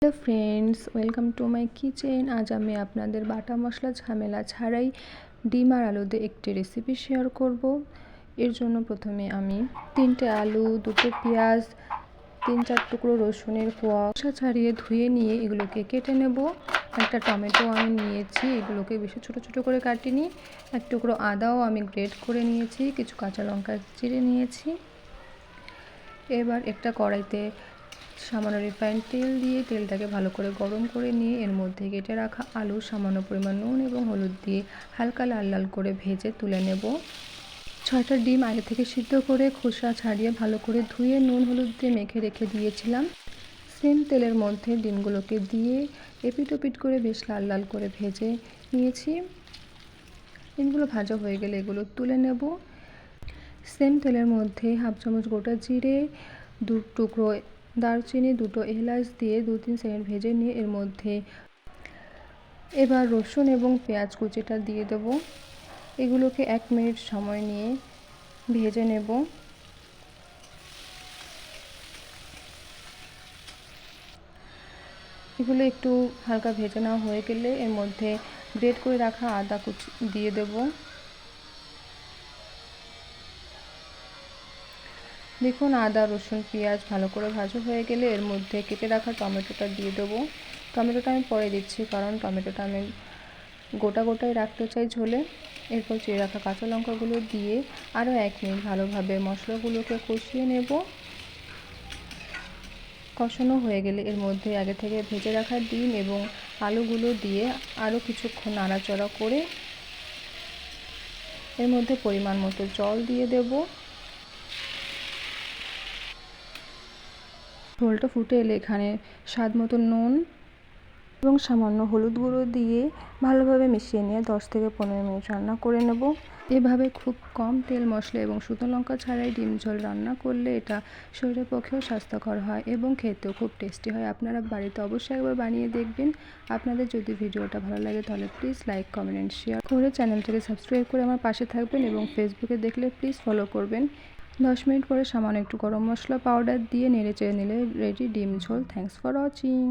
Hello friends, welcome to my kitchen. আজ আমি আপনাদের বাটা মশলা ঝামেলা ছাড়াই ডিম আর আলু দিয়ে একটি রেসিপি শেয়ার করব। এর জন্য প্রথমে আমি 3টে আলু, 2টো পেঁয়াজ, 3-4 টুকরো রসুনের কোয়া ছাড়িয়ে ধুয়ে নিয়ে এগুলোকে কেটে নেব। একটা টমেটো আমি নিয়েছি, এগুলোকে বেশি ছোটো ছোটো করে কাটিনি। এক টুকরো আদাও আমি গ্রেট করে নিয়েছি, কিছু কাঁচা লঙ্কা চিড়ে নিয়েছি। এবার একটা কড়াইতে সামান্য রিফাইন্ড তেল দিয়ে তেলটাকে ভালো করে গরম করে নিয়ে এর মধ্যে কেটে রাখা আলু, সামান্য পরিমাণ নুন এবং হলুদ দিয়ে হালকা লাল লাল করে ভেজে তুলে নেব। 6টা ডিম আগে থেকে সিদ্ধ করে খোসা ছাড়িয়ে ভালো করে ধুয়ে নুন হলুদ দিয়ে মেখে রেখে দিয়েছিলাম। সেম তেলের মধ্যে ডিমগুলোকে দিয়ে এপিট ওপিট করে বেশ লাল লাল করে ভেজে নিয়েছি। ডিমগুলো ভাজা হয়ে গেলে এগুলো তুলে নেব। সেম তেলের মধ্যে হাফ চামচ গোটা জিরে, 2 টুকরো দারচিনি, 2টো এলাচ দিয়ে 2-3 সেকেন্ড ভেজে নিয়ে এর মধ্যে এবার রসুন এবং পেঁয়াজ কুচিটা দিয়ে দেব। এগুলোকে 1 মিনিট সময় নিয়ে ভেজে নেব। এগুলো একটু হালকা ভেজে নেওয়া হয়ে গেলে এর মধ্যে গ্রেট করে রাখা আদা কুচি দিয়ে দেব। দেখুন, আদা, রসুন, পেঁয়াজ ভালো করে ভাজা হয়ে গেলে এর মধ্যে কেটে রাখা টমেটোটা দিয়ে দেবো। টমেটোটা আমি পরে দিচ্ছি, কারণ টমেটোটা আমি গোটা গোটাই রাখতে চাই ঝোলে। এরপর চিড়ে রাখা কাঁচা লঙ্কাগুলো দিয়ে আরও 1 মিনিট ভালোভাবে মশলাগুলোকে কষিয়ে নেব। কষানো হয়ে গেলে এর মধ্যে আগে থেকে ভেজে রাখা ডিম এবং আলুগুলো দিয়ে আরও কিছুক্ষণ নাড়াচাড়া করে এর মধ্যে পরিমাণ মতো জল দিয়ে দেব। ঝোলটা ফুটে এলে এখানে স্বাদ মতো নুন এবং সামান্য হলুদ গুঁড়ো দিয়ে ভালোভাবে মিশিয়ে নিয়ে 10 থেকে 15 মিনিট রান্না করে নেব। এভাবে খুব কম তেল মশলা এবং শুকনো লঙ্কা ছাড়াই ডিম ঝোল রান্না করলে এটা শরীরের পক্ষেও স্বাস্থ্যকর হয় এবং খেতেও খুব টেস্টি হয়। আপনারা বাড়িতে অবশ্যই একবার বানিয়ে দেখবেন। আপনাদের যদি ভিডিওটা ভালো লাগে তাহলে please like, comment and share করে চ্যানেলটাকে সাবস্ক্রাইব করে আমার পাশে থাকবেন এবং ফেসবুকে দেখলে প্লিজ ফলো করবেন। 10 মিনিট পরে সামান্য একটু গরম মশলা পাউডার দিয়ে নেড়ে চেড়ে নিলে রেডি ডিম ঝোল। Thanks for watching.